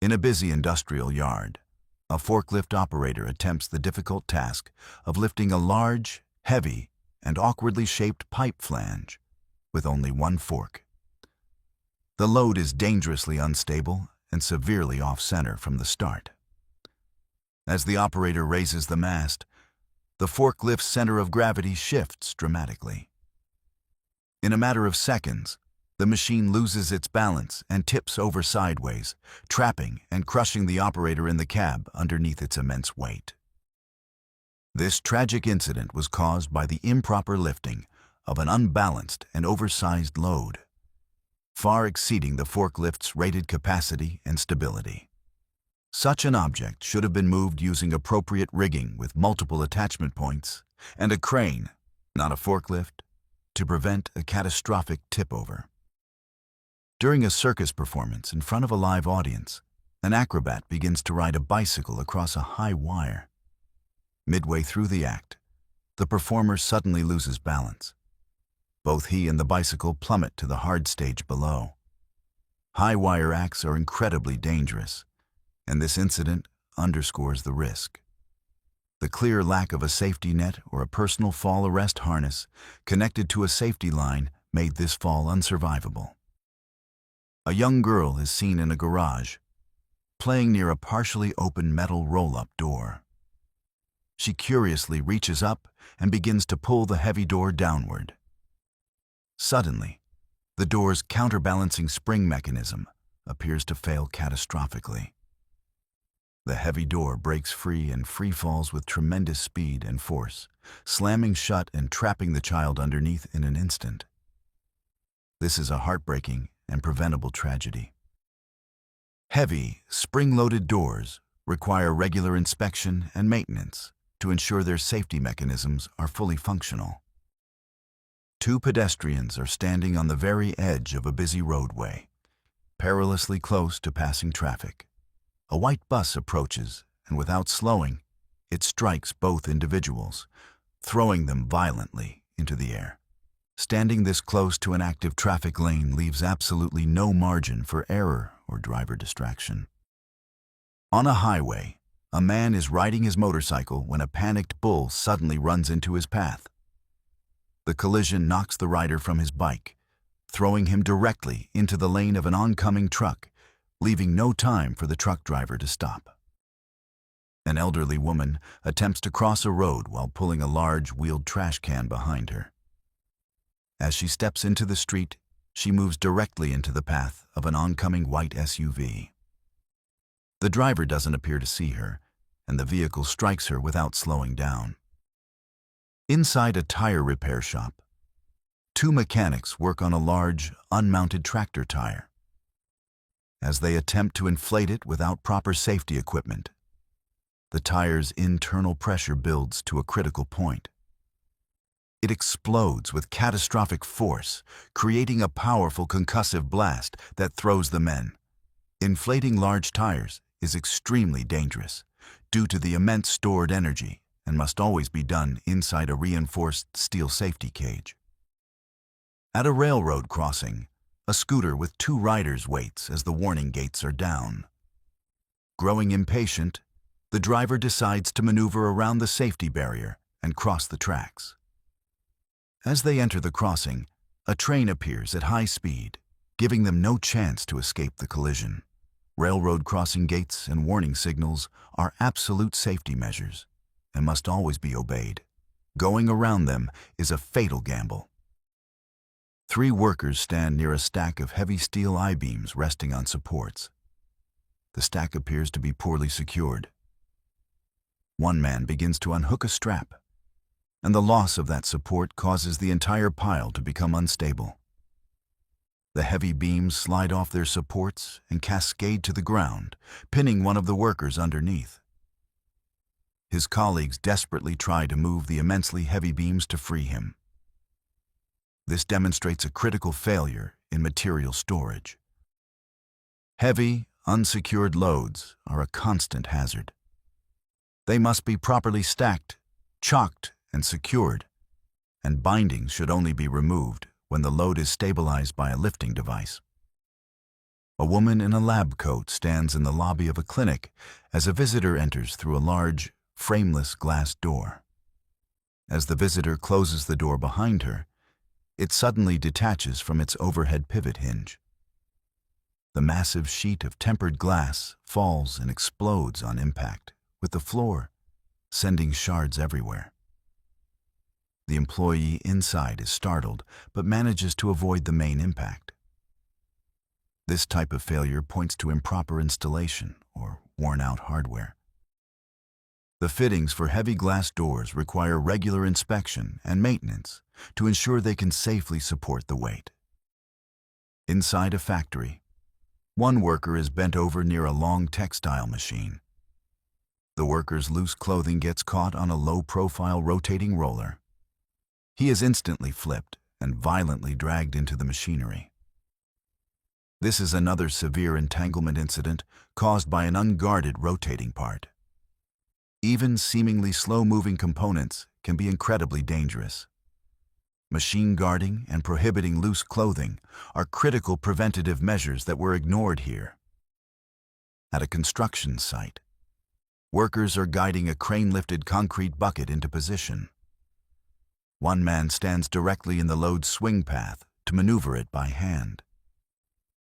In a busy industrial yard, a forklift operator attempts the difficult task of lifting a large, heavy, and awkwardly shaped pipe flange with only one fork. The load is dangerously unstable and severely off-center from the start. As the operator raises the mast, the forklift's center of gravity shifts dramatically. In a matter of seconds, the machine loses its balance and tips over sideways, trapping and crushing the operator in the cab underneath its immense weight. This tragic incident was caused by the improper lifting of an unbalanced and oversized load, far exceeding the forklift's rated capacity and stability. Such an object should have been moved using appropriate rigging with multiple attachment points and a crane, not a forklift, to prevent a catastrophic tip-over. During a circus performance in front of a live audience, an acrobat begins to ride a bicycle across a high wire. Midway through the act, the performer suddenly loses balance. Both he and the bicycle plummet to the hard stage below. High wire acts are incredibly dangerous, and this incident underscores the risk. The clear lack of a safety net or a personal fall arrest harness connected to a safety line made this fall unsurvivable. A young girl is seen in a garage, playing near a partially open metal roll-up door. She curiously reaches up and begins to pull the heavy door downward. Suddenly, the door's counterbalancing spring mechanism appears to fail catastrophically. The heavy door breaks free and free falls with tremendous speed and force, slamming shut and trapping the child underneath in an instant. This is a heartbreaking and preventable tragedy. Heavy, spring-loaded doors require regular inspection and maintenance to ensure their safety mechanisms are fully functional. Two pedestrians are standing on the very edge of a busy roadway, perilously close to passing traffic. A white bus approaches, and without slowing, it strikes both individuals, throwing them violently into the air. Standing this close to an active traffic lane leaves absolutely no margin for error or driver distraction. On a highway, a man is riding his motorcycle when a panicked bull suddenly runs into his path. The collision knocks the rider from his bike, throwing him directly into the lane of an oncoming truck, leaving no time for the truck driver to stop. An elderly woman attempts to cross a road while pulling a large wheeled trash can behind her. As she steps into the street, she moves directly into the path of an oncoming white SUV. The driver doesn't appear to see her, and the vehicle strikes her without slowing down. Inside a tire repair shop, two mechanics work on a large, unmounted tractor tire. As they attempt to inflate it without proper safety equipment, the tire's internal pressure builds to a critical point. It explodes with catastrophic force, creating a powerful concussive blast that throws the men. Inflating large tires is extremely dangerous due to the immense stored energy and must always be done inside a reinforced steel safety cage. At a railroad crossing, a scooter with two riders waits as the warning gates are down. Growing impatient, the driver decides to maneuver around the safety barrier and cross the tracks. As they enter the crossing, a train appears at high speed, giving them no chance to escape the collision. Railroad crossing gates and warning signals are absolute safety measures and must always be obeyed. Going around them is a fatal gamble. Three workers stand near a stack of heavy steel I-beams resting on supports. The stack appears to be poorly secured. One man begins to unhook a strap, and the loss of that support causes the entire pile to become unstable. The heavy beams slide off their supports and cascade to the ground, pinning one of the workers underneath. His colleagues desperately try to move the immensely heavy beams to free him. This demonstrates a critical failure in material storage. Heavy, unsecured loads are a constant hazard. They must be properly stacked, chocked, and secured, and bindings should only be removed when the load is stabilized by a lifting device. A woman in a lab coat stands in the lobby of a clinic as a visitor enters through a large, frameless glass door. As the visitor closes the door behind her, it suddenly detaches from its overhead pivot hinge. The massive sheet of tempered glass falls and explodes on impact with the floor, sending shards everywhere. The employee inside is startled, but manages to avoid the main impact. This type of failure points to improper installation or worn-out hardware. The fittings for heavy glass doors require regular inspection and maintenance to ensure they can safely support the weight. Inside a factory, one worker is bent over near a long textile machine. The worker's loose clothing gets caught on a low-profile rotating roller. He is instantly flipped and violently dragged into the machinery. This is another severe entanglement incident caused by an unguarded rotating part. Even seemingly slow-moving components can be incredibly dangerous. Machine guarding and prohibiting loose clothing are critical preventative measures that were ignored here. At a construction site, workers are guiding a crane-lifted concrete bucket into position. One man stands directly in the load's swing path to maneuver it by hand.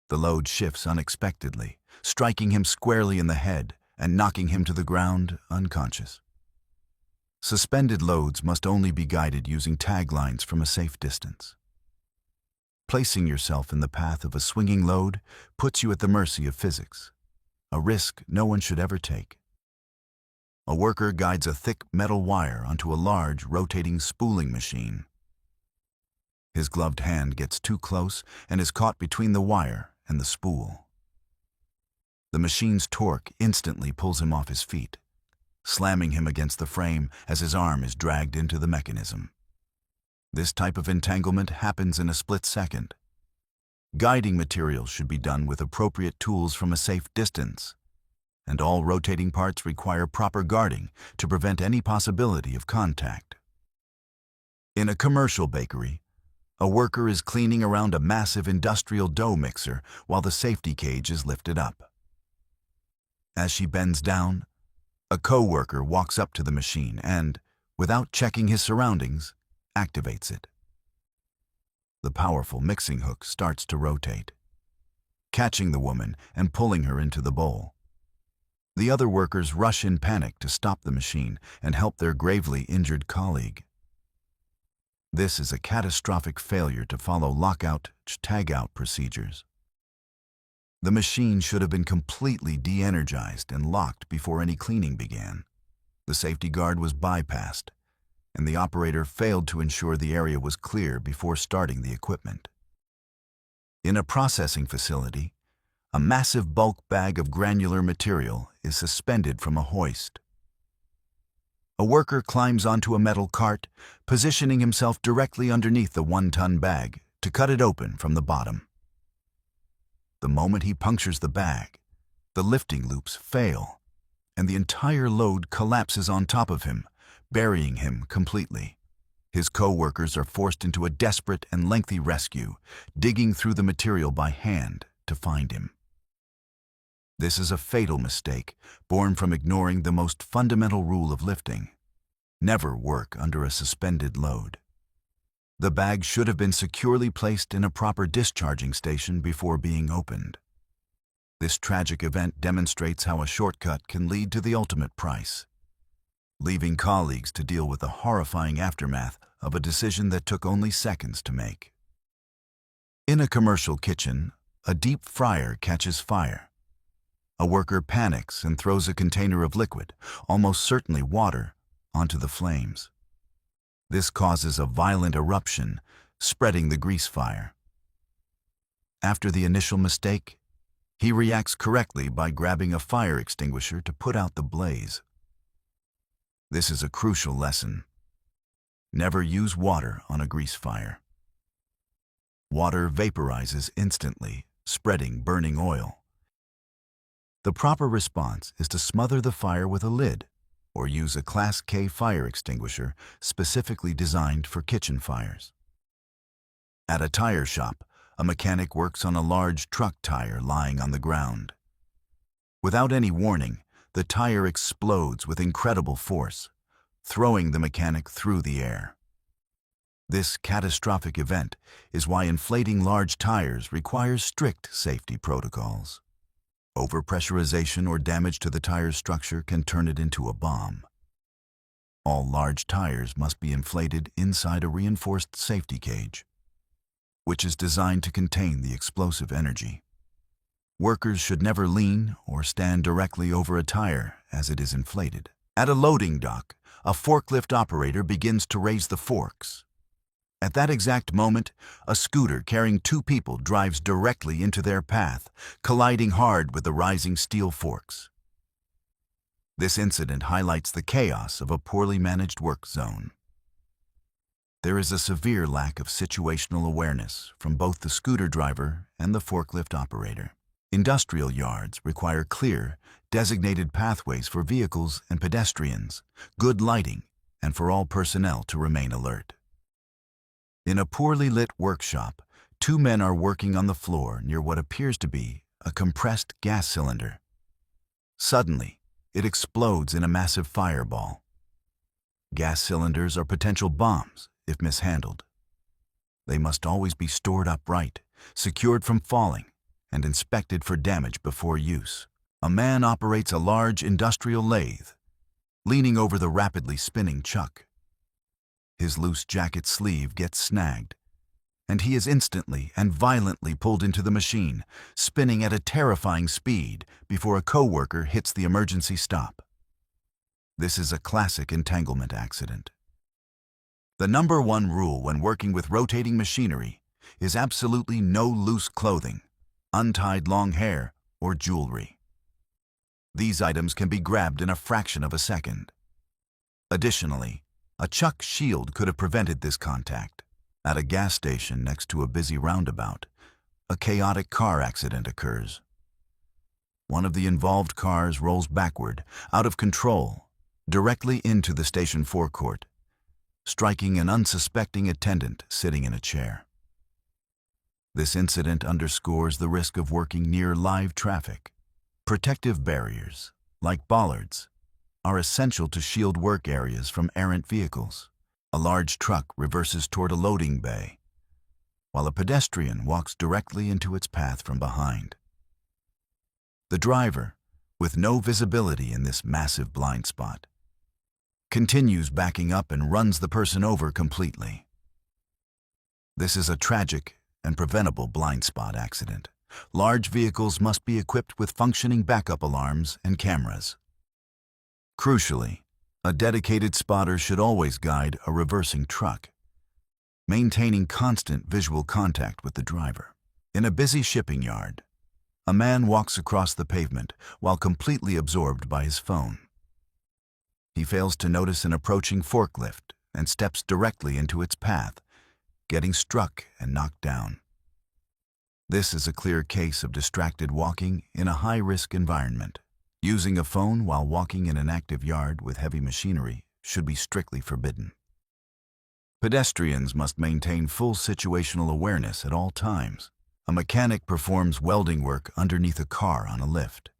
The load shifts unexpectedly, striking him squarely in the head and knocking him to the ground unconscious. Suspended loads must only be guided using taglines from a safe distance. Placing yourself in the path of a swinging load puts you at the mercy of physics, a risk no one should ever take. A worker guides a thick metal wire onto a large rotating spooling machine. His gloved hand gets too close and is caught between the wire and the spool. The machine's torque instantly pulls him off his feet, slamming him against the frame as his arm is dragged into the mechanism. This type of entanglement happens in a split second. Guiding materials should be done with appropriate tools from a safe distance, and all rotating parts require proper guarding to prevent any possibility of contact. In a commercial bakery, a worker is cleaning around a massive industrial dough mixer while the safety cage is lifted up. As she bends down, a co-worker walks up to the machine and, without checking his surroundings, activates it. The powerful mixing hook starts to rotate, catching the woman and pulling her into the bowl. The other workers rush in panic to stop the machine and help their gravely injured colleague. This is a catastrophic failure to follow lockout-tagout procedures. The machine should have been completely de-energized and locked before any cleaning began. The safety guard was bypassed, and the operator failed to ensure the area was clear before starting the equipment. In a processing facility, a massive bulk bag of granular material is suspended from a hoist. A worker climbs onto a metal cart, positioning himself directly underneath the 1-ton bag to cut it open from the bottom. The moment he punctures the bag, the lifting loops fail, and the entire load collapses on top of him, burying him completely. His co-workers are forced into a desperate and lengthy rescue, digging through the material by hand to find him. This is a fatal mistake, born from ignoring the most fundamental rule of lifting: never work under a suspended load. The bag should have been securely placed in a proper discharging station before being opened. This tragic event demonstrates how a shortcut can lead to the ultimate price, leaving colleagues to deal with the horrifying aftermath of a decision that took only seconds to make. In a commercial kitchen, a deep fryer catches fire. A worker panics and throws a container of liquid, almost certainly water, onto the flames. This causes a violent eruption, spreading the grease fire. After the initial mistake, he reacts correctly by grabbing a fire extinguisher to put out the blaze. This is a crucial lesson. Never use water on a grease fire. Water vaporizes instantly, spreading burning oil. The proper response is to smother the fire with a lid or use a Class K fire extinguisher specifically designed for kitchen fires. At a tire shop, A mechanic works on a large truck tire lying on the ground. Without any warning, the tire explodes with incredible force, throwing the mechanic through the air. This catastrophic event is why inflating large tires requires strict safety protocols. Overpressurization or damage to the tire's structure can turn it into a bomb. All large tires must be inflated inside a reinforced safety cage, which is designed to contain the explosive energy. Workers should never lean or stand directly over a tire as it is inflated. At a loading dock, a forklift operator begins to raise the forks. At that exact moment, a scooter carrying 2 people drives directly into their path, colliding hard with the rising steel forks. This incident highlights the chaos of a poorly managed work zone. There is a severe lack of situational awareness from both the scooter driver and the forklift operator. Industrial yards require clear, designated pathways for vehicles and pedestrians, good lighting, and for all personnel to remain alert. In a poorly lit workshop, 2 men are working on the floor near what appears to be a compressed gas cylinder. Suddenly, it explodes in a massive fireball. Gas cylinders are potential bombs if mishandled. They must always be stored upright, secured from falling, and inspected for damage before use. A man operates a large industrial lathe, leaning over the rapidly spinning chuck. His loose jacket sleeve gets snagged, and he is instantly and violently pulled into the machine, spinning at a terrifying speed before a coworker hits the emergency stop. This is a classic entanglement accident. The #1 rule when working with rotating machinery is absolutely no loose clothing, untied long hair, or jewelry. These items can be grabbed in a fraction of a second. Additionally, a chuck shield could have prevented this contact. At a gas station next to a busy roundabout, a chaotic car accident occurs. One of the involved cars rolls backward, out of control, directly into the station forecourt, striking an unsuspecting attendant sitting in a chair. This incident underscores the risk of working near live traffic. Protective barriers, like bollards, are essential to shield work areas from errant vehicles. A large truck reverses toward a loading bay, while a pedestrian walks directly into its path from behind. The driver, with no visibility in this massive blind spot, continues backing up and runs the person over completely. This is a tragic and preventable blind spot accident. Large vehicles must be equipped with functioning backup alarms and cameras. Crucially, a dedicated spotter should always guide a reversing truck, maintaining constant visual contact with the driver. In a busy shipping yard, a man walks across the pavement while completely absorbed by his phone. He fails to notice an approaching forklift and steps directly into its path, getting struck and knocked down. This is a clear case of distracted walking in a high-risk environment. Using a phone while walking in an active yard with heavy machinery should be strictly forbidden. Pedestrians must maintain full situational awareness at all times. A mechanic performs welding work underneath a car on a lift.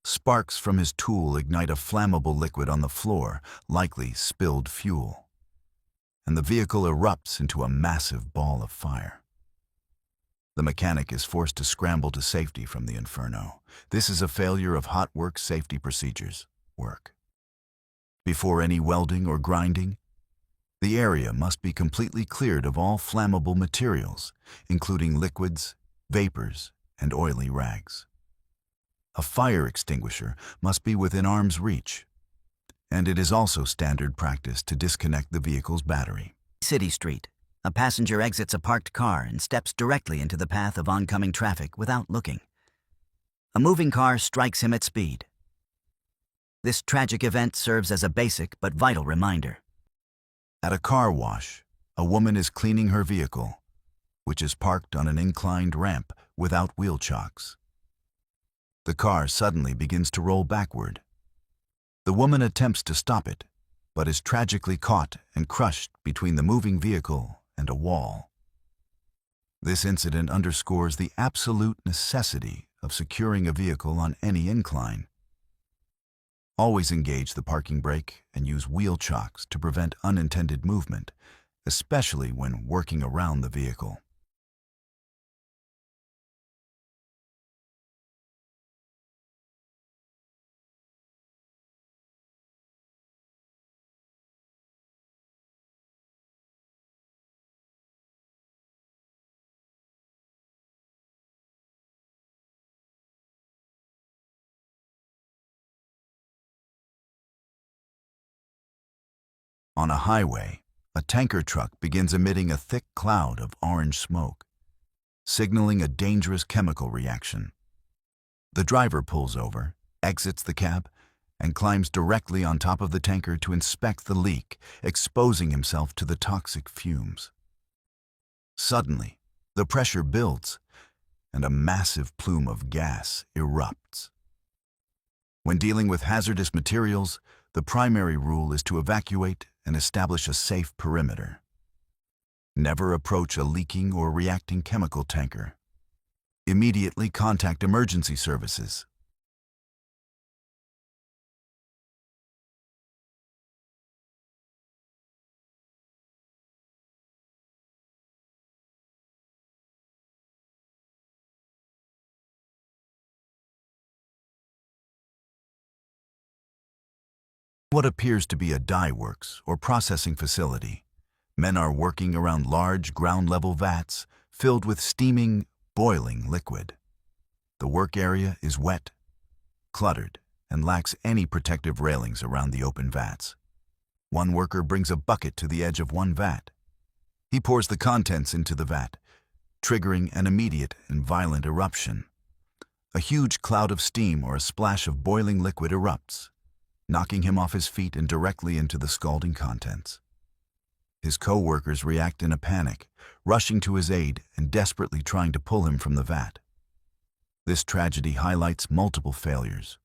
Sparks from his tool ignite a flammable liquid on the floor, likely spilled fuel, and the vehicle erupts into a massive ball of fire. The mechanic is forced to scramble to safety from the inferno. This is a failure of hot work safety procedures. Before any welding or grinding, the area must be completely cleared of all flammable materials, including liquids, vapors, and oily rags. A fire extinguisher must be within arm's reach, and it is also standard practice to disconnect the vehicle's battery. City Street. A passenger exits a parked car and steps directly into the path of oncoming traffic without looking. A moving car strikes him at speed. This tragic event serves as a basic but vital reminder. At a car wash, a woman is cleaning her vehicle, which is parked on an inclined ramp without wheel chocks. The car suddenly begins to roll backward. The woman attempts to stop it, but is tragically caught and crushed between the moving vehicle and a wall. This incident underscores the absolute necessity of securing a vehicle on any incline. Always engage the parking brake and use wheel chocks to prevent unintended movement, especially when working around the vehicle. On a highway, a tanker truck begins emitting a thick cloud of orange smoke, signaling a dangerous chemical reaction. The driver pulls over, exits the cab, and climbs directly on top of the tanker to inspect the leak, exposing himself to the toxic fumes. Suddenly, the pressure builds, and a massive plume of gas erupts. When dealing with hazardous materials, the primary rule is to evacuate and establish a safe perimeter. Never approach a leaking or reacting chemical tanker. Immediately contact emergency services. What appears to be a dye works or processing facility, men are working around large ground-level vats filled with steaming, boiling liquid. The work area is wet, cluttered, and lacks any protective railings around the open vats. One worker brings a bucket to the edge of one vat. He pours the contents into the vat, triggering an immediate and violent eruption. A huge cloud of steam or a splash of boiling liquid erupts, knocking him off his feet and directly into the scalding contents. His co-workers react in a panic, rushing to his aid and desperately trying to pull him from the vat. This tragedy highlights multiple failures.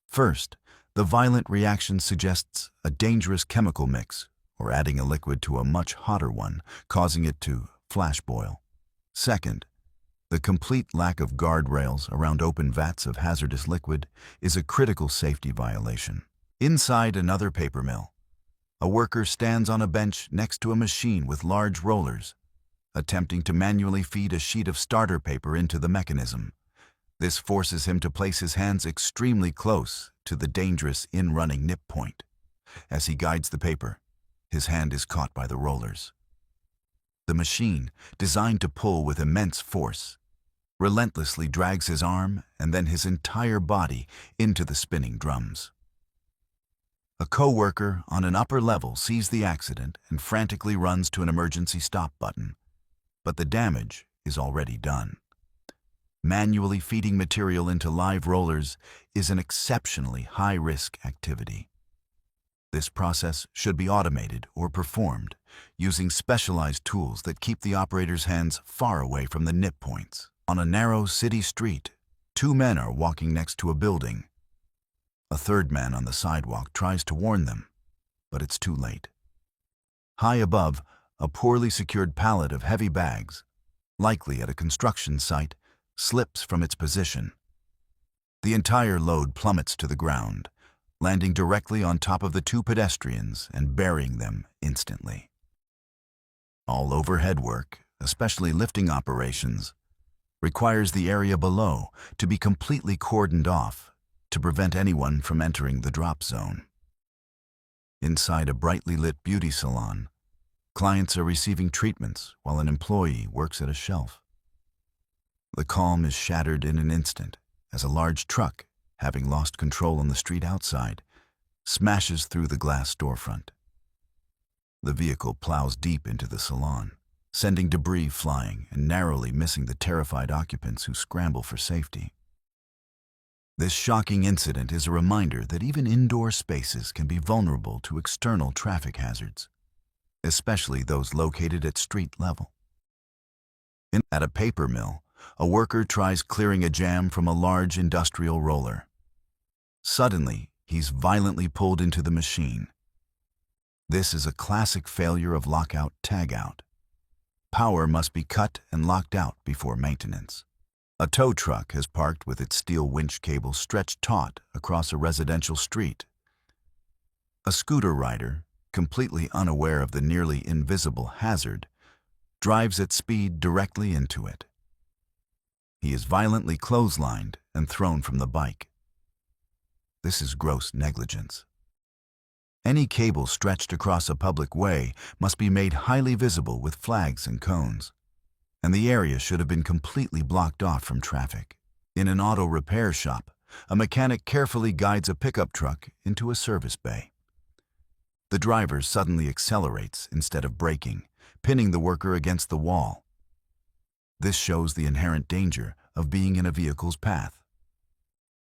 First, the violent reaction suggests a dangerous chemical mix or adding a liquid to a much hotter one, causing it to flash boil. Second, the complete lack of guardrails around open vats of hazardous liquid is a critical safety violation. Inside another paper mill, a worker stands on a bench next to a machine with large rollers, attempting to manually feed a sheet of starter paper into the mechanism. This forces him to place his hands extremely close to the dangerous in-running nip point. As he guides the paper, his hand is caught by the rollers. The machine, designed to pull with immense force, relentlessly drags his arm and then his entire body into the spinning drums. A co-worker on an upper level sees the accident and frantically runs to an emergency stop button, but the damage is already done. Manually feeding material into live rollers is an exceptionally high-risk activity. This process should be automated or performed using specialized tools that keep the operator's hands far away from the nip points. On a narrow city street, two men are walking next to a building. A third man on the sidewalk tries to warn them, but it's too late. High above, a poorly secured pallet of heavy bags, likely at a construction site, slips from its position. The entire load plummets to the ground, landing directly on top of the two pedestrians and burying them instantly. All overhead work, especially lifting operations, requires the area below to be completely cordoned off to prevent anyone from entering the drop zone. Inside a brightly lit beauty salon, clients are receiving treatments while an employee works at a shelf. The calm is shattered in an instant as a large truck, having lost control on the street outside, smashes through the glass storefront. The vehicle plows deep into the salon, sending debris flying and narrowly missing the terrified occupants who scramble for safety. This shocking incident is a reminder that even indoor spaces can be vulnerable to external traffic hazards, especially those located at street level. At a paper mill, a worker tries clearing a jam from a large industrial roller. Suddenly, he's violently pulled into the machine. This is a classic failure of lockout-tagout. Power must be cut and locked out before maintenance. A tow truck has parked with its steel winch cable stretched taut across a residential street. A scooter rider, completely unaware of the nearly invisible hazard, drives at speed directly into it. He is violently clotheslined and thrown from the bike. This is gross negligence. Any cable stretched across a public way must be made highly visible with flags and cones, and the area should have been completely blocked off from traffic. In an auto repair shop, a mechanic carefully guides a pickup truck into a service bay. The driver suddenly accelerates instead of braking, pinning the worker against the wall. This shows the inherent danger of being in a vehicle's path.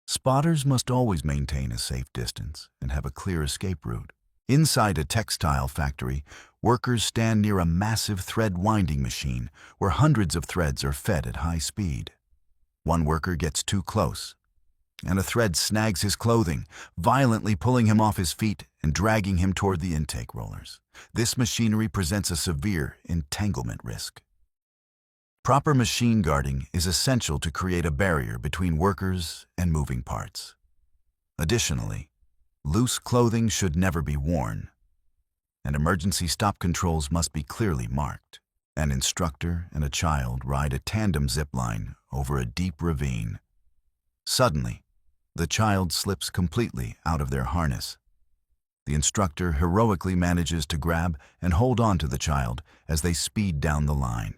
Spotters must always maintain a safe distance and have a clear escape route. Inside a textile factory, workers stand near a massive thread winding machine where hundreds of threads are fed at high speed. One worker gets too close, and a thread snags his clothing, violently pulling him off his feet and dragging him toward the intake rollers. This machinery presents a severe entanglement risk. Proper machine guarding is essential to create a barrier between workers and moving parts. Additionally, loose clothing should never be worn, and emergency stop controls must be clearly marked. An instructor and a child ride a tandem zip line over a deep ravine. Suddenly, the child slips completely out of their harness. The instructor heroically manages to grab and hold on to the child as they speed down the line.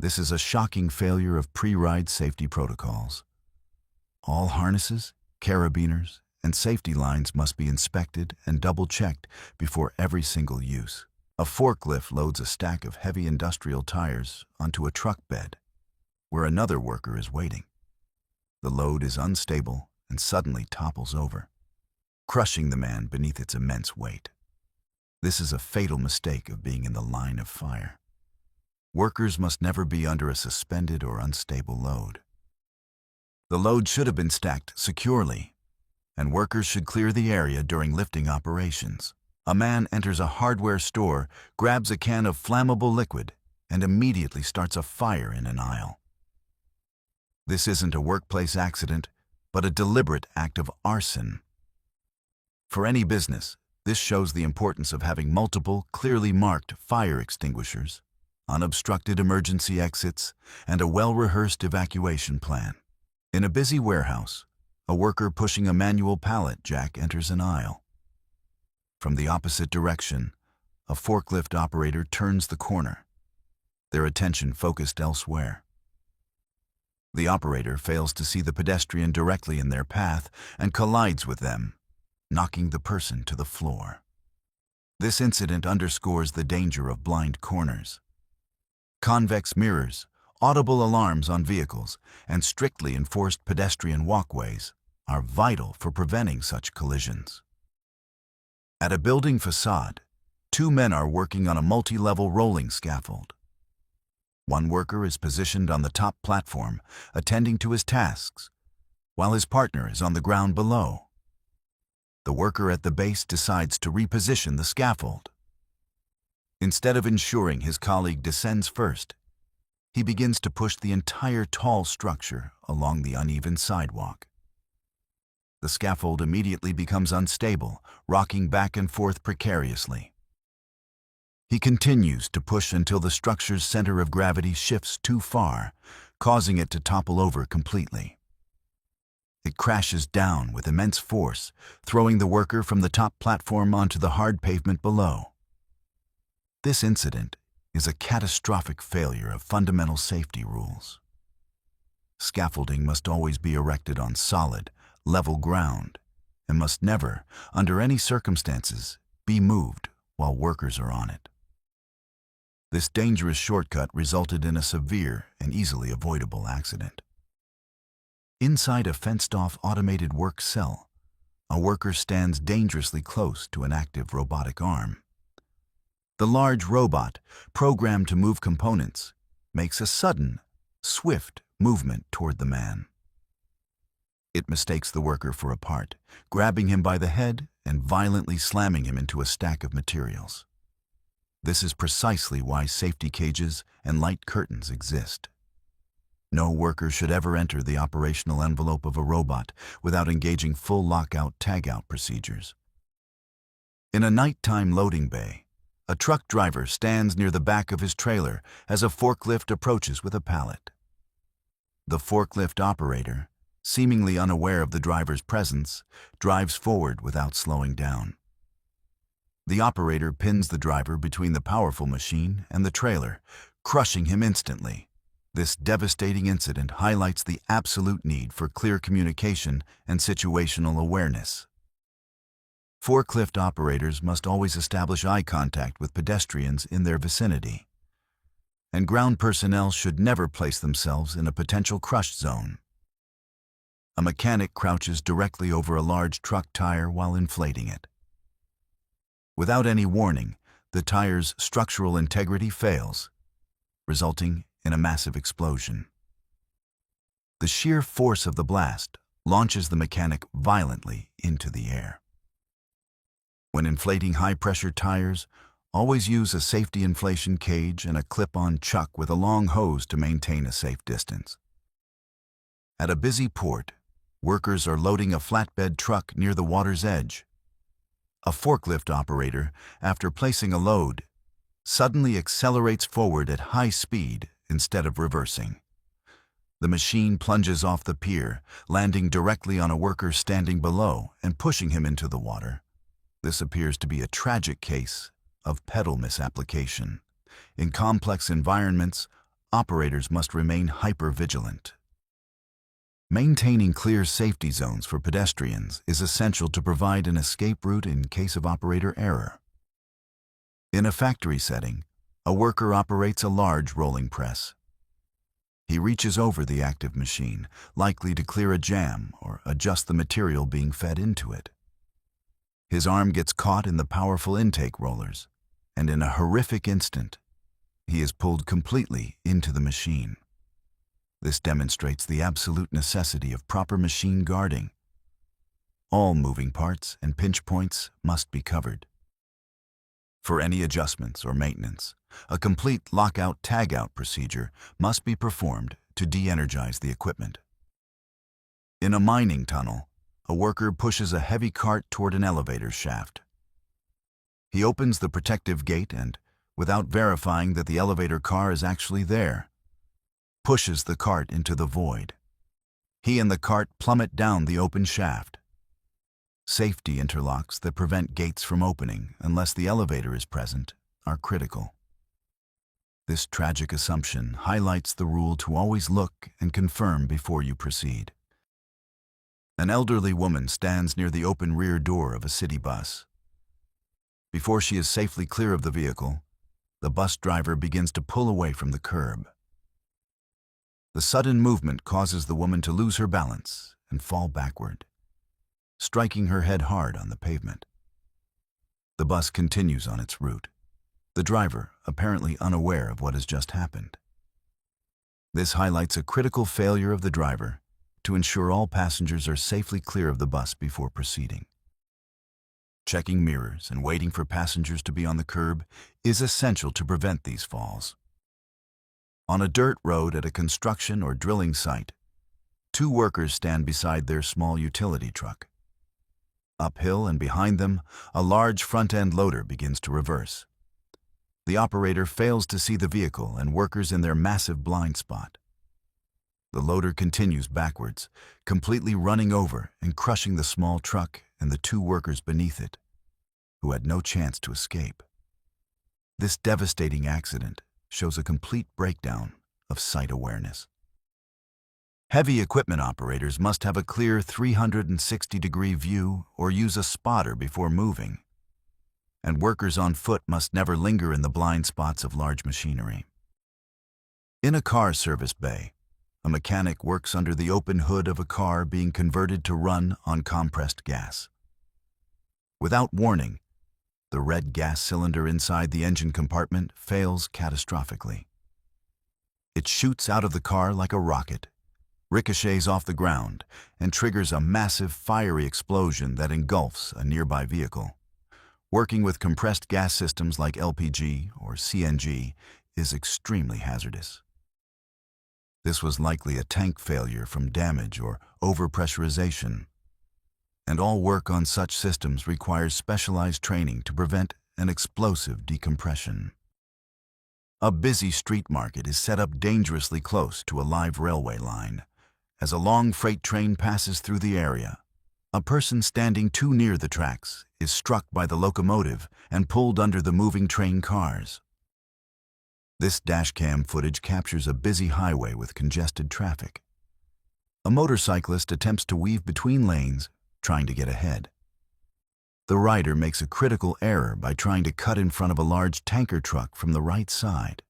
This is a shocking failure of pre-ride safety protocols. All harnesses, carabiners, and safety lines must be inspected and double-checked before every single use. A forklift loads a stack of heavy industrial tires onto a truck bed, where another worker is waiting. The load is unstable and suddenly topples over, crushing the man beneath its immense weight. This is a fatal mistake of being in the line of fire. Workers must never be under a suspended or unstable load. The load should have been stacked securely, and workers should clear the area during lifting operations. A man enters a hardware store, grabs a can of flammable liquid, and immediately starts a fire in an aisle. This isn't a workplace accident, but a deliberate act of arson. For any business, this shows the importance of having multiple, clearly marked fire extinguishers, unobstructed emergency exits, and a well-rehearsed evacuation plan. In a busy warehouse, a worker pushing a manual pallet jack enters an aisle. From the opposite direction, a forklift operator turns the corner, their attention focused elsewhere. The operator fails to see the pedestrian directly in their path and collides with them, knocking the person to the floor. This incident underscores the danger of blind corners. Convex mirrors, audible alarms on vehicles, and strictly enforced pedestrian walkways are vital for preventing such collisions. At a building facade, two men are working on a multi-level rolling scaffold. One worker is positioned on the top platform, attending to his tasks, while his partner is on the ground below. The worker at the base decides to reposition the scaffold. Instead of ensuring his colleague descends first, he begins to push the entire tall structure along the uneven sidewalk. The scaffold immediately becomes unstable, rocking back and forth precariously. He continues to push until the structure's center of gravity shifts too far, causing it to topple over completely. It crashes down with immense force, throwing the worker from the top platform onto the hard pavement below. This incident is a catastrophic failure of fundamental safety rules. Scaffolding must always be erected on solid, level ground and must never, under any circumstances, be moved while workers are on it. This dangerous shortcut resulted in a severe and easily avoidable accident. Inside a fenced-off automated work cell, a worker stands dangerously close to an active robotic arm. The large robot, programmed to move components, makes a sudden, swift movement toward the man. It mistakes the worker for a part, grabbing him by the head and violently slamming him into a stack of materials. This is precisely why safety cages and light curtains exist. No worker should ever enter the operational envelope of a robot without engaging full lockout-tagout procedures. In a nighttime loading bay, a truck driver stands near the back of his trailer as a forklift approaches with a pallet. The forklift operator, seemingly unaware of the driver's presence, drives forward without slowing down. The operator pins the driver between the powerful machine and the trailer, crushing him instantly. This devastating incident highlights the absolute need for clear communication and situational awareness. Forklift operators must always establish eye contact with pedestrians in their vicinity, and ground personnel should never place themselves in a potential crush zone. A mechanic crouches directly over a large truck tire while inflating it. Without any warning, the tire's structural integrity fails, resulting in a massive explosion. The sheer force of the blast launches the mechanic violently into the air. When inflating high-pressure tires, always use a safety inflation cage and a clip-on chuck with a long hose to maintain a safe distance. At a busy port, workers are loading a flatbed truck near the water's edge. A forklift operator, after placing a load, suddenly accelerates forward at high speed instead of reversing. The machine plunges off the pier, landing directly on a worker standing below and pushing him into the water. This appears to be a tragic case of pedal misapplication. In complex environments, operators must remain hyper-vigilant. Maintaining clear safety zones for pedestrians is essential to provide an escape route in case of operator error. In a factory setting, a worker operates a large rolling press. He reaches over the active machine, likely to clear a jam or adjust the material being fed into it. His arm gets caught in the powerful intake rollers, and in a horrific instant, he is pulled completely into the machine. This demonstrates the absolute necessity of proper machine guarding. All moving parts and pinch points must be covered. For any adjustments or maintenance, a complete lockout-tagout procedure must be performed to de-energize the equipment. In a mining tunnel, a worker pushes a heavy cart toward an elevator shaft. He opens the protective gate and, without verifying that the elevator car is actually there, pushes the cart into the void. He and the cart plummet down the open shaft. Safety interlocks that prevent gates from opening unless the elevator is present are critical. This tragic assumption highlights the rule to always look and confirm before you proceed. An elderly woman stands near the open rear door of a city bus. Before she is safely clear of the vehicle, the bus driver begins to pull away from the curb. The sudden movement causes the woman to lose her balance and fall backward, striking her head hard on the pavement. The bus continues on its route, the driver apparently unaware of what has just happened. This highlights a critical failure of the driver to ensure all passengers are safely clear of the bus before proceeding. Checking mirrors and waiting for passengers to be on the curb is essential to prevent these falls. On a dirt road at a construction or drilling site, two workers stand beside their small utility truck. Uphill and behind them, a large front-end loader begins to reverse. The operator fails to see the vehicle and workers in their massive blind spot. The loader continues backwards, completely running over and crushing the small truck and the two workers beneath it, who had no chance to escape. This devastating accident shows a complete breakdown of sight awareness. Heavy equipment operators must have a clear 360-degree view or use a spotter before moving, and workers on foot must never linger in the blind spots of large machinery. In a car service bay, a mechanic works under the open hood of a car being converted to run on compressed gas. Without warning, the red gas cylinder inside the engine compartment fails catastrophically. It shoots out of the car like a rocket, ricochets off the ground, and triggers a massive fiery explosion that engulfs a nearby vehicle. Working with compressed gas systems like LPG or CNG is extremely hazardous. This was likely a tank failure from damage or overpressurization, and all work on such systems requires specialized training to prevent an explosive decompression. A busy street market is set up dangerously close to a live railway line. As a long freight train passes through the area, a person standing too near the tracks is struck by the locomotive and pulled under the moving train cars. This dashcam footage captures a busy highway with congested traffic. A motorcyclist attempts to weave between lanes, trying to get ahead. The rider makes a critical error by trying to cut in front of a large tanker truck from the right side,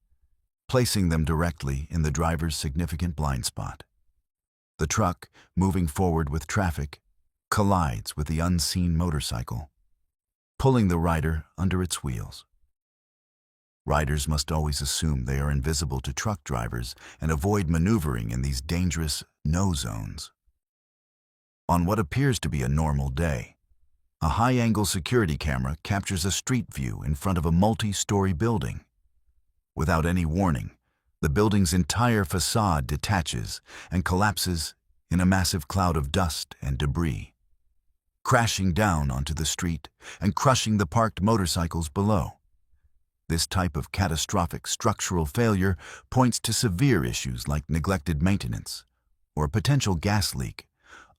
placing them directly in the driver's significant blind spot. The truck, moving forward with traffic, collides with the unseen motorcycle, pulling the rider under its wheels. Riders must always assume they are invisible to truck drivers and avoid maneuvering in these dangerous no zones. On what appears to be a normal day, a high-angle security camera captures a street view in front of a multi-story building. Without any warning, the building's entire facade detaches and collapses in a massive cloud of dust and debris, crashing down onto the street and crushing the parked motorcycles below. This type of catastrophic structural failure points to severe issues like neglected maintenance or a potential gas leak,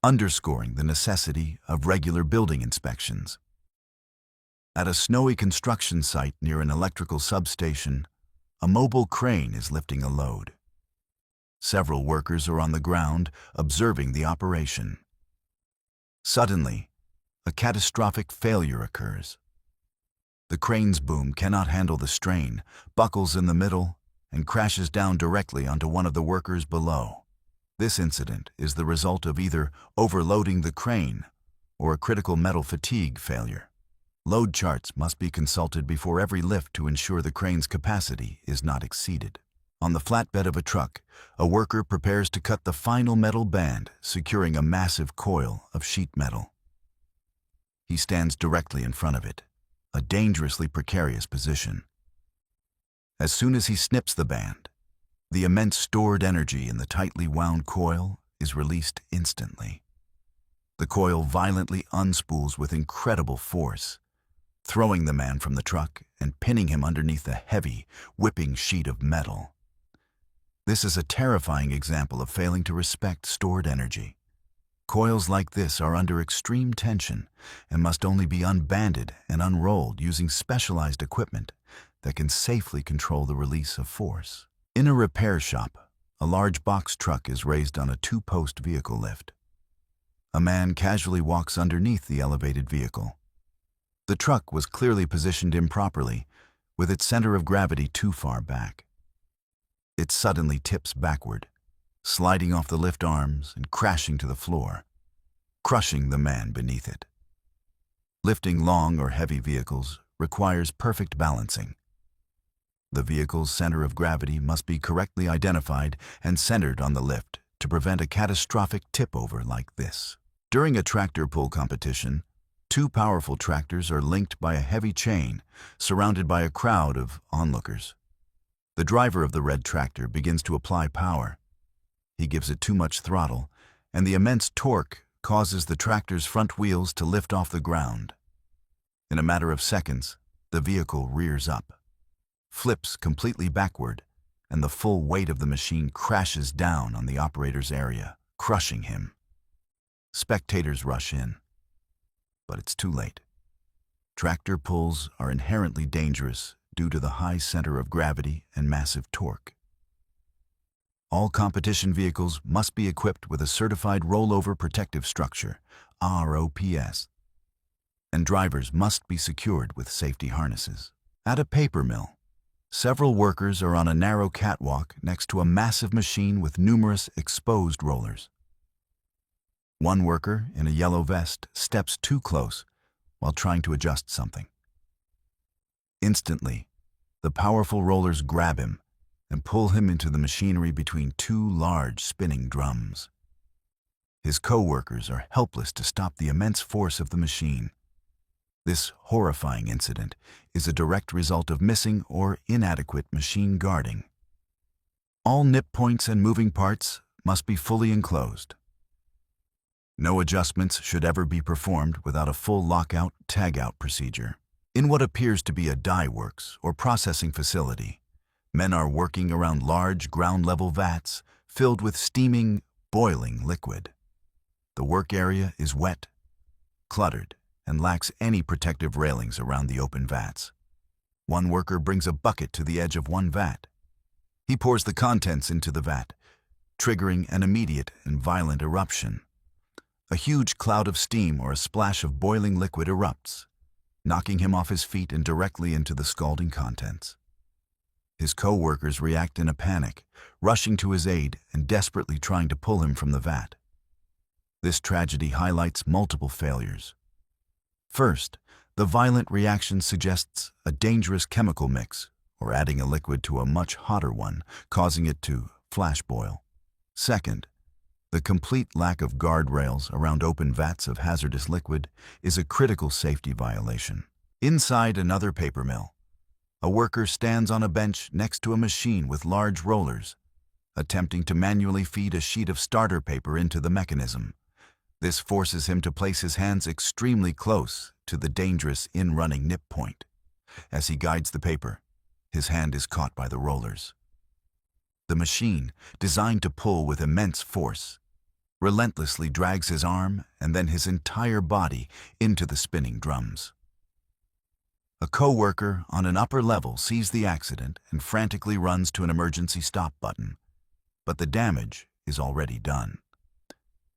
underscoring the necessity of regular building inspections. At a snowy construction site near an electrical substation, a mobile crane is lifting a load. Several workers are on the ground observing the operation. Suddenly, a catastrophic failure occurs. The crane's boom cannot handle the strain, buckles in the middle, and crashes down directly onto one of the workers below. This incident is the result of either overloading the crane or a critical metal fatigue failure. Load charts must be consulted before every lift to ensure the crane's capacity is not exceeded. On the flatbed of a truck, a worker prepares to cut the final metal band, securing a massive coil of sheet metal. He stands directly in front of it, a dangerously precarious position. As soon as he snips the band, the immense stored energy in the tightly wound coil is released instantly. The coil violently unspools with incredible force, throwing the man from the truck and pinning him underneath a heavy, whipping sheet of metal. This is a terrifying example of failing to respect stored energy. Coils like this are under extreme tension and must only be unbanded and unrolled using specialized equipment that can safely control the release of force. In a repair shop, a large box truck is raised on a two-post vehicle lift. A man casually walks underneath the elevated vehicle. The truck was clearly positioned improperly, with its center of gravity too far back. It suddenly tips backward, sliding off the lift arms and crashing to the floor, crushing the man beneath it. Lifting long or heavy vehicles requires perfect balancing. The vehicle's center of gravity must be correctly identified and centered on the lift to prevent a catastrophic tip-over like this. During a tractor pull competition, two powerful tractors are linked by a heavy chain, surrounded by a crowd of onlookers. The driver of the red tractor begins to apply power. He gives it too much throttle, and the immense torque causes the tractor's front wheels to lift off the ground. In a matter of seconds, the vehicle rears up, flips completely backward, and the full weight of the machine crashes down on the operator's area, crushing him. Spectators rush in, but it's too late. Tractor pulls are inherently dangerous due to the high center of gravity and massive torque. All competition vehicles must be equipped with a certified rollover protective structure, ROPS, and drivers must be secured with safety harnesses. At a paper mill, several workers are on a narrow catwalk next to a massive machine with numerous exposed rollers. One worker in a yellow vest steps too close while trying to adjust something. Instantly, the powerful rollers grab him and pull him into the machinery between two large spinning drums. His co-workers are helpless to stop the immense force of the machine. This horrifying incident is a direct result of missing or inadequate machine guarding. All nip points and moving parts must be fully enclosed. No adjustments should ever be performed without a full lockout-tagout procedure. In what appears to be a dye works or processing facility, men are working around large ground-level vats filled with steaming, boiling liquid. The work area is wet, cluttered, and lacks any protective railings around the open vats. One worker brings a bucket to the edge of one vat. He pours the contents into the vat, triggering an immediate and violent eruption. A huge cloud of steam or a splash of boiling liquid erupts, knocking him off his feet and directly into the scalding contents. His co-workers react in a panic, rushing to his aid and desperately trying to pull him from the vat. This tragedy highlights multiple failures. First, the violent reaction suggests a dangerous chemical mix or adding a liquid to a much hotter one, causing it to flash boil. Second, the complete lack of guardrails around open vats of hazardous liquid is a critical safety violation. Inside another paper mill, a worker stands on a bench next to a machine with large rollers, attempting to manually feed a sheet of starter paper into the mechanism. This forces him to place his hands extremely close to the dangerous in-running nip point. As he guides the paper, his hand is caught by the rollers. The machine, designed to pull with immense force, relentlessly drags his arm and then his entire body into the spinning drums. A co-worker on an upper level sees the accident and frantically runs to an emergency stop button, but the damage is already done.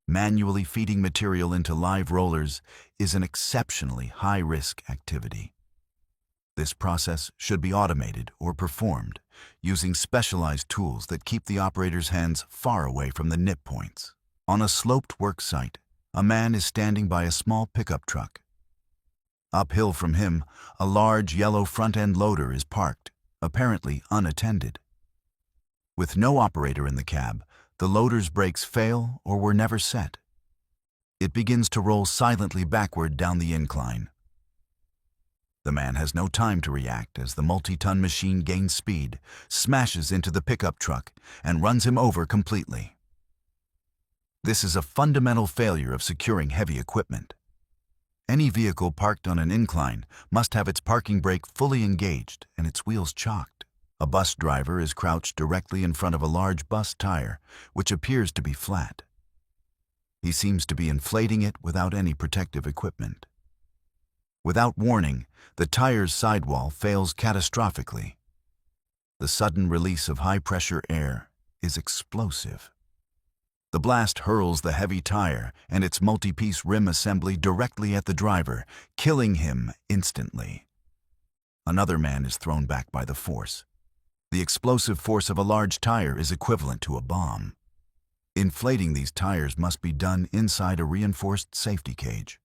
Manually feeding material into live rollers is an exceptionally high-risk activity. This process should be automated or performed using specialized tools that keep the operator's hands far away from the nip points. On a sloped work site, a man is standing by a small pickup truck. Uphill from him, a large yellow front-end loader is parked, apparently unattended. With no operator in the cab, the loader's brakes fail or were never set. It begins to roll silently backward down the incline. The man has no time to react as the multi-ton machine gains speed, smashes into the pickup truck, and runs him over completely. This is a fundamental failure of securing heavy equipment. Any vehicle parked on an incline must have its parking brake fully engaged and its wheels chocked. A bus driver is crouched directly in front of a large bus tire, which appears to be flat. He seems to be inflating it without any protective equipment. Without warning, the tire's sidewall fails catastrophically. The sudden release of high-pressure air is explosive. The blast hurls the heavy tire and its multi-piece rim assembly directly at the driver, killing him instantly. Another man is thrown back by the force. The explosive force of a large tire is equivalent to a bomb. Inflating these tires must be done inside a reinforced safety cage.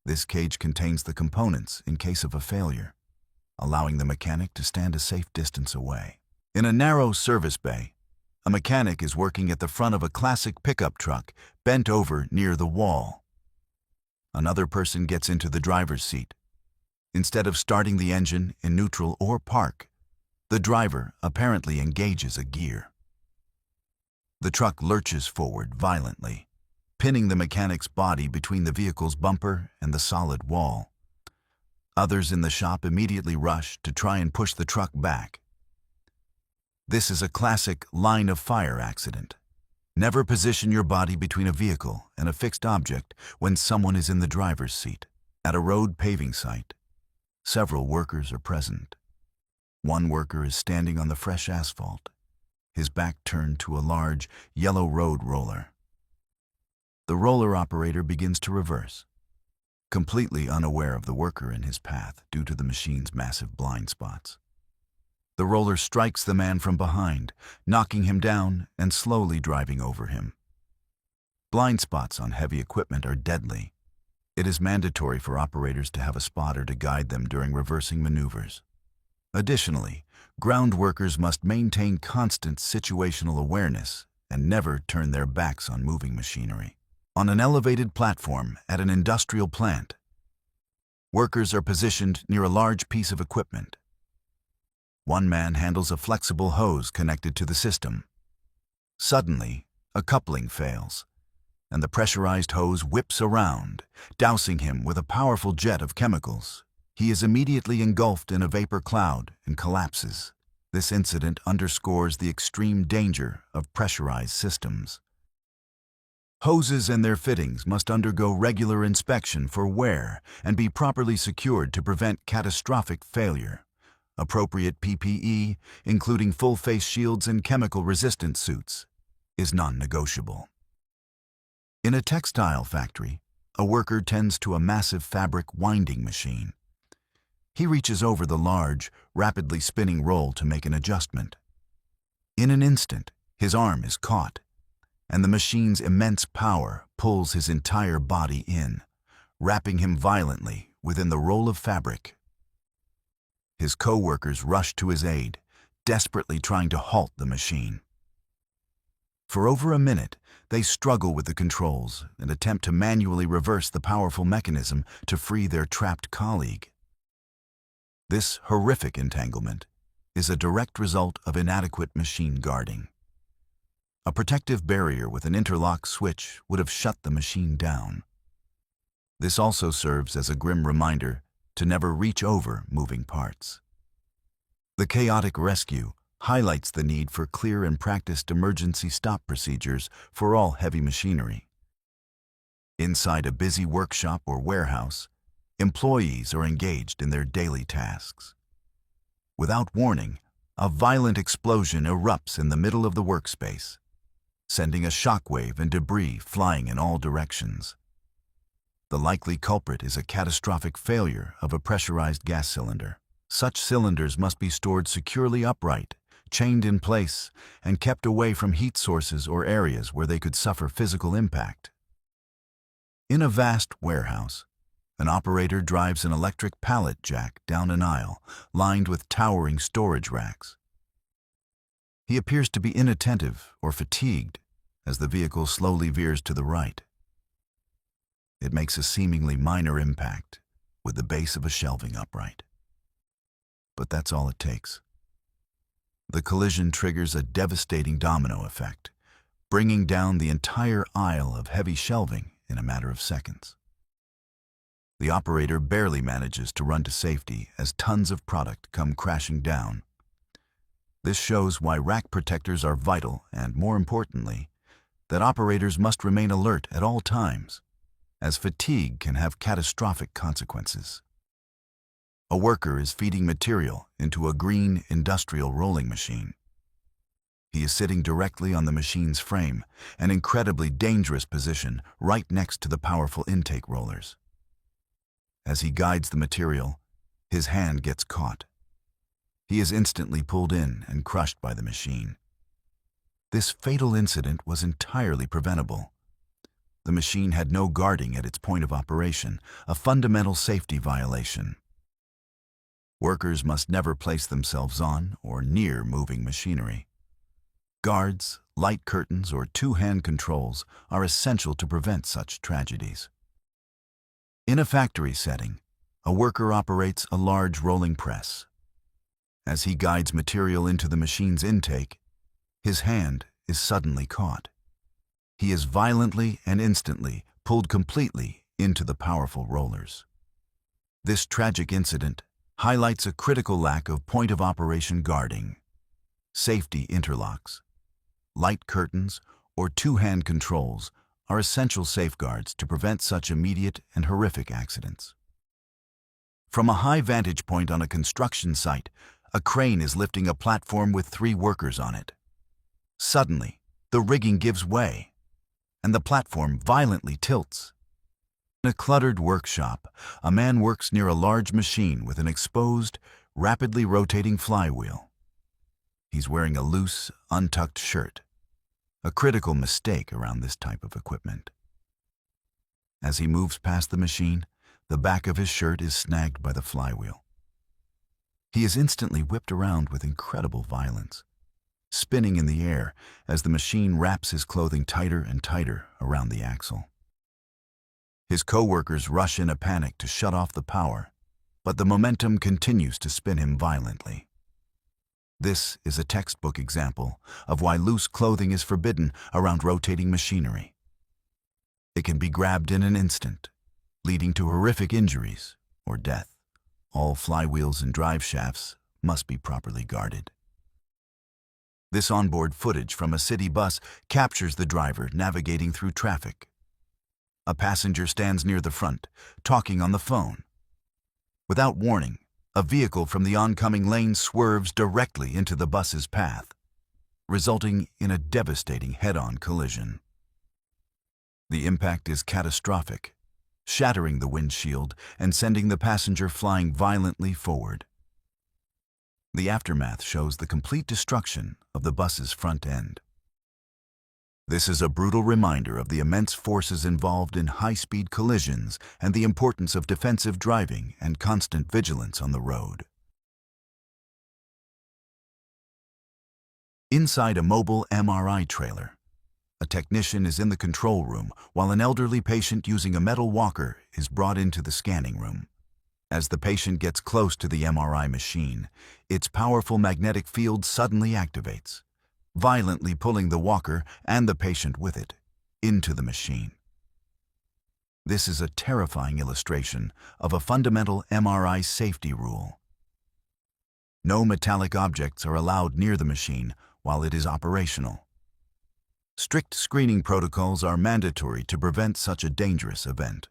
This cage contains the components in case of a failure, allowing the mechanic to stand a safe distance away. In a narrow service bay, a mechanic is working at the front of a classic pickup truck, bent over near the wall. Another person gets into the driver's seat. Instead of starting the engine in neutral or park, the driver apparently engages a gear. The truck lurches forward violently, pinning the mechanic's body between the vehicle's bumper and the solid wall. Others in the shop immediately rush to try and push the truck back. This is a classic line-of-fire accident. Never position your body between a vehicle and a fixed object when someone is in the driver's seat. At a road paving site, several workers are present. One worker is standing on the fresh asphalt, his back turned to a large yellow road roller. The roller operator begins to reverse, completely unaware of the worker in his path due to the machine's massive blind spots. The roller strikes the man from behind, knocking him down and slowly driving over him. Blind spots on heavy equipment are deadly. It is mandatory for operators to have a spotter to guide them during reversing maneuvers. Additionally, ground workers must maintain constant situational awareness and never turn their backs on moving machinery. On an elevated platform at an industrial plant, Workers are positioned near a large piece of equipment. One man handles a flexible hose connected to the system. Suddenly, a coupling fails, and the pressurized hose whips around, dousing him with a powerful jet of chemicals. He is immediately engulfed in a vapor cloud and collapses. This incident underscores the extreme danger of pressurized systems. Hoses and their fittings must undergo regular inspection for wear and be properly secured to prevent catastrophic failure. Appropriate PPE, including full face shields and chemical-resistant suits, is non-negotiable. In a textile factory, a worker tends to a massive fabric winding machine. He reaches over the large, rapidly spinning roll to make an adjustment. In an instant, his arm is caught, and the machine's immense power pulls his entire body in, wrapping him violently within the roll of fabric. His co-workers rush to his aid, desperately trying to halt the machine. For over a minute, they struggle with the controls and attempt to manually reverse the powerful mechanism to free their trapped colleague. This horrific entanglement is a direct result of inadequate machine guarding. A protective barrier with an interlock switch would have shut the machine down. This also serves as a grim reminder to never reach over moving parts. The chaotic rescue highlights the need for clear and practiced emergency stop procedures for all heavy machinery. Inside a busy workshop or warehouse, employees are engaged in their daily tasks. Without warning, a violent explosion erupts in the middle of the workspace, sending a shockwave and debris flying in all directions. The likely culprit is a catastrophic failure of a pressurized gas cylinder. Such cylinders must be stored securely upright, chained in place, and kept away from heat sources or areas where they could suffer physical impact. In a vast warehouse, an operator drives an electric pallet jack down an aisle lined with towering storage racks. He appears to be inattentive or fatigued as the vehicle slowly veers to the right. It makes a seemingly minor impact with the base of a shelving upright. But that's all it takes. The collision triggers a devastating domino effect, bringing down the entire aisle of heavy shelving in a matter of seconds. The operator barely manages to run to safety as tons of product come crashing down. This shows why rack protectors are vital and, more importantly, that operators must remain alert at all times, as fatigue can have catastrophic consequences. A worker is feeding material into a green industrial rolling machine. He is sitting directly on the machine's frame, an incredibly dangerous position right next to the powerful intake rollers. As he guides the material, his hand gets caught. He is instantly pulled in and crushed by the machine. This fatal incident was entirely preventable. The machine had no guarding at its point of operation, a fundamental safety violation. Workers must never place themselves on or near moving machinery. Guards, light curtains, or two-hand controls are essential to prevent such tragedies. In a factory setting, a worker operates a large rolling press. As he guides material into the machine's intake, his hand is suddenly caught. He is violently and instantly pulled completely into the powerful rollers. This tragic incident highlights a critical lack of point-of-operation guarding. Safety interlocks, light curtains, or two-hand controls are essential safeguards to prevent such immediate and horrific accidents. From a high vantage point on a construction site, a crane is lifting a platform with 3 workers on it. Suddenly, the rigging gives way, and the platform violently tilts. In a cluttered workshop, a man works near a large machine with an exposed, rapidly rotating flywheel. He's wearing a loose, untucked shirt, a critical mistake around this type of equipment. As he moves past the machine, the back of his shirt is snagged by the flywheel. He is instantly whipped around with incredible violence, spinning in the air as the machine wraps his clothing tighter and tighter around the axle. His co-workers rush in a panic to shut off the power, but the momentum continues to spin him violently. This is a textbook example of why loose clothing is forbidden around rotating machinery. It can be grabbed in an instant, leading to horrific injuries or death. All flywheels and drive shafts must be properly guarded. This onboard footage from a city bus captures the driver navigating through traffic. A passenger stands near the front, talking on the phone. Without warning, a vehicle from the oncoming lane swerves directly into the bus's path, resulting in a devastating head-on collision. The impact is catastrophic, shattering the windshield and sending the passenger flying violently forward. The aftermath shows the complete destruction of the bus's front end. This is a brutal reminder of the immense forces involved in high-speed collisions and the importance of defensive driving and constant vigilance on the road. Inside a mobile MRI trailer, a technician is in the control room while an elderly patient using a metal walker is brought into the scanning room. As the patient gets close to the MRI machine, its powerful magnetic field suddenly activates, violently pulling the walker and the patient with it into the machine. This is a terrifying illustration of a fundamental MRI safety rule. No metallic objects are allowed near the machine while it is operational. Strict screening protocols are mandatory to prevent such a dangerous event.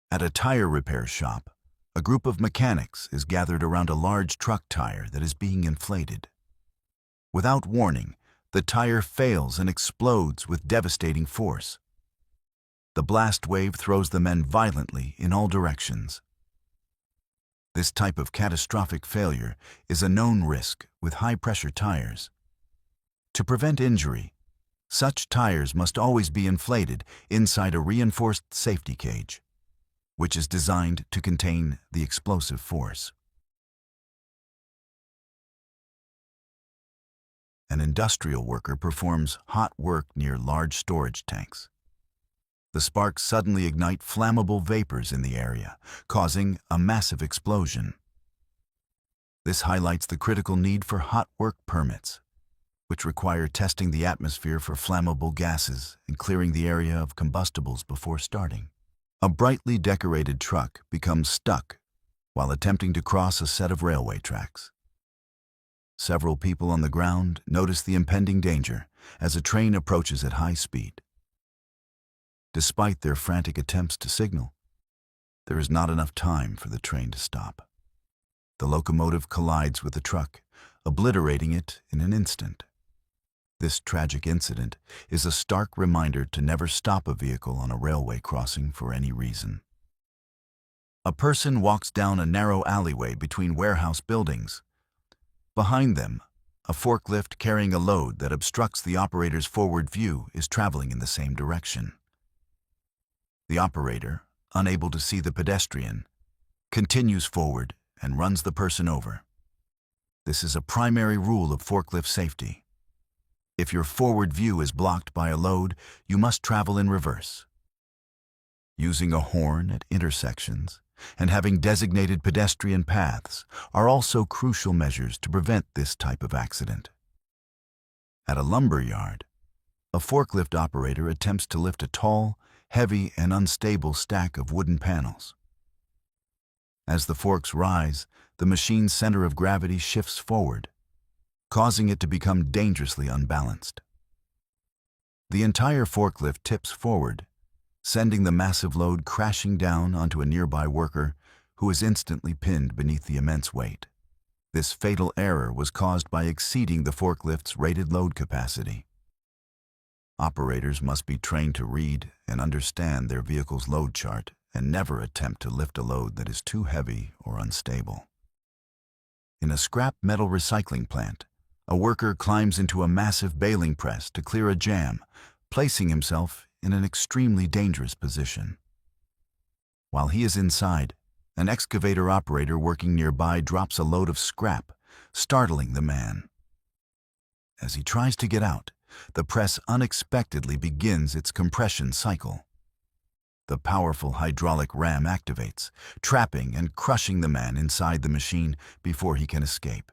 At a tire repair shop, a group of mechanics is gathered around a large truck tire that is being inflated. Without warning, the tire fails and explodes with devastating force. The blast wave throws the men violently in all directions. This type of catastrophic failure is a known risk with high-pressure tires. To prevent injury, such tires must always be inflated inside a reinforced safety cage, which is designed to contain the explosive force. An industrial worker performs hot work near large storage tanks. The sparks suddenly ignite flammable vapors in the area, causing a massive explosion. This highlights the critical need for hot work permits, which require testing the atmosphere for flammable gases and clearing the area of combustibles before starting. A brightly decorated truck becomes stuck while attempting to cross a set of railway tracks. Several people on the ground notice the impending danger as a train approaches at high speed. Despite their frantic attempts to signal, there is not enough time for the train to stop. The locomotive collides with the truck, obliterating it in an instant. This tragic incident is a stark reminder to never stop a vehicle on a railway crossing for any reason. A person walks down a narrow alleyway between warehouse buildings. Behind them, a forklift carrying a load that obstructs the operator's forward view is traveling in the same direction. The operator, unable to see the pedestrian, continues forward and runs the person over. This is a primary rule of forklift safety. If your forward view is blocked by a load, you must travel in reverse. Using a horn at intersections and having designated pedestrian paths are also crucial measures to prevent this type of accident. At a lumber yard, a forklift operator attempts to lift a tall, heavy, and unstable stack of wooden panels. As the forks rise, the machine's center of gravity shifts forward, causing it to become dangerously unbalanced. The entire forklift tips forward, sending the massive load crashing down onto a nearby worker who is instantly pinned beneath the immense weight. This fatal error was caused by exceeding the forklift's rated load capacity. Operators must be trained to read and understand their vehicle's load chart and never attempt to lift a load that is too heavy or unstable. In a scrap metal recycling plant, a worker climbs into a massive baling press to clear a jam, placing himself in an extremely dangerous position. While he is inside, an excavator operator working nearby drops a load of scrap, startling the man. As he tries to get out, the press unexpectedly begins its compression cycle. The powerful hydraulic ram activates, trapping and crushing the man inside the machine before he can escape.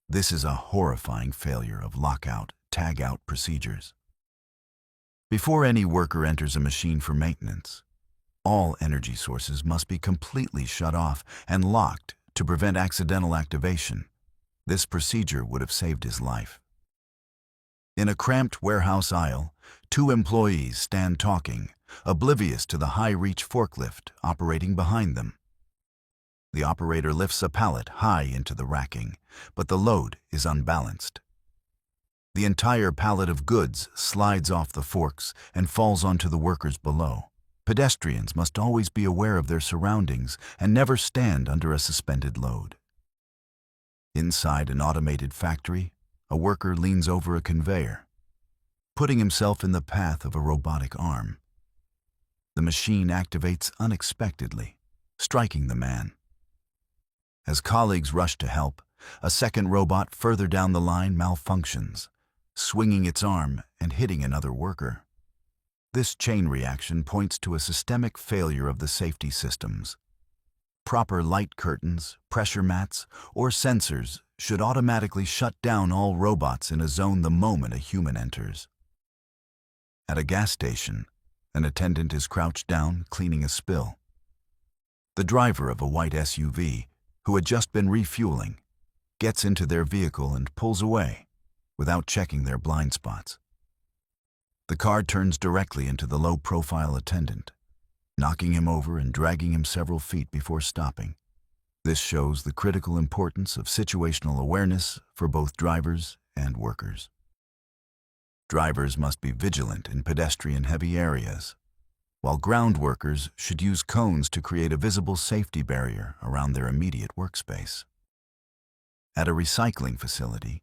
This is a horrifying failure of lockout, tag-out procedures. Before any worker enters a machine for maintenance, all energy sources must be completely shut off and locked to prevent accidental activation. This procedure would have saved his life. In a cramped warehouse aisle, two employees stand talking, oblivious to the high-reach forklift operating behind them. The operator lifts a pallet high into the racking, but the load is unbalanced. The entire pallet of goods slides off the forks and falls onto the workers below. Pedestrians must always be aware of their surroundings and never stand under a suspended load. Inside an automated factory, a worker leans over a conveyor, putting himself in the path of a robotic arm. The machine activates unexpectedly, striking the man. As colleagues rush to help, a second robot further down the line malfunctions, swinging its arm and hitting another worker. This chain reaction points to a systemic failure of the safety systems. Proper light curtains, pressure mats, or sensors should automatically shut down all robots in a zone the moment a human enters. At a gas station, an attendant is crouched down, cleaning a spill. The driver of a white SUV, who had just been refueling, gets into their vehicle and pulls away, without checking their blind spots. The car turns directly into the low-profile attendant, knocking him over and dragging him several feet before stopping. This shows the critical importance of situational awareness for both drivers and workers. Drivers must be vigilant in pedestrian-heavy areas, while ground workers should use cones to create a visible safety barrier around their immediate workspace. At a recycling facility,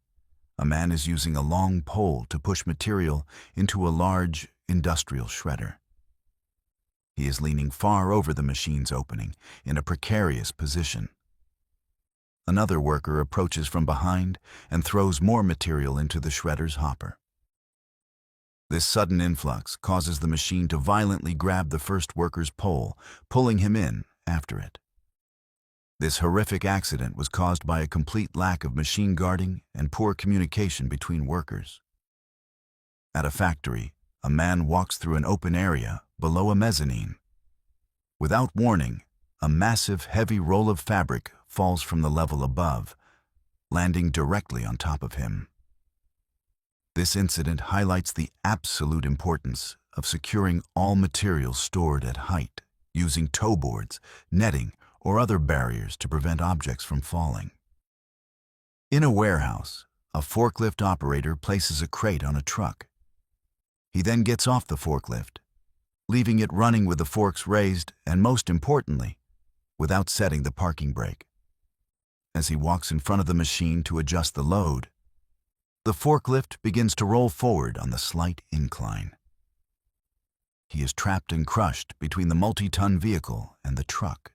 a man is using a long pole to push material into a large industrial shredder. He is leaning far over the machine's opening in a precarious position. Another worker approaches from behind and throws more material into the shredder's hopper. This sudden influx causes the machine to violently grab the first worker's pole, pulling him in after it. This horrific accident was caused by a complete lack of machine guarding and poor communication between workers. At a factory, a man walks through an open area below a mezzanine. Without warning, a massive, heavy roll of fabric falls from the level above, landing directly on top of him. This incident highlights the absolute importance of securing all materials stored at height, using tow boards, netting, or other barriers to prevent objects from falling. In a warehouse, a forklift operator places a crate on a truck. He then gets off the forklift, leaving it running with the forks raised and, most importantly, without setting the parking brake. As he walks in front of the machine to adjust the load, the forklift begins to roll forward on the slight incline. He is trapped and crushed between the multi-ton vehicle and the truck.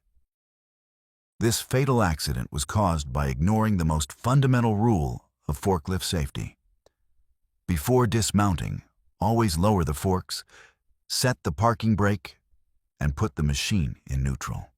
This fatal accident was caused by ignoring the most fundamental rule of forklift safety. Before dismounting, always lower the forks, set the parking brake, and put the machine in neutral.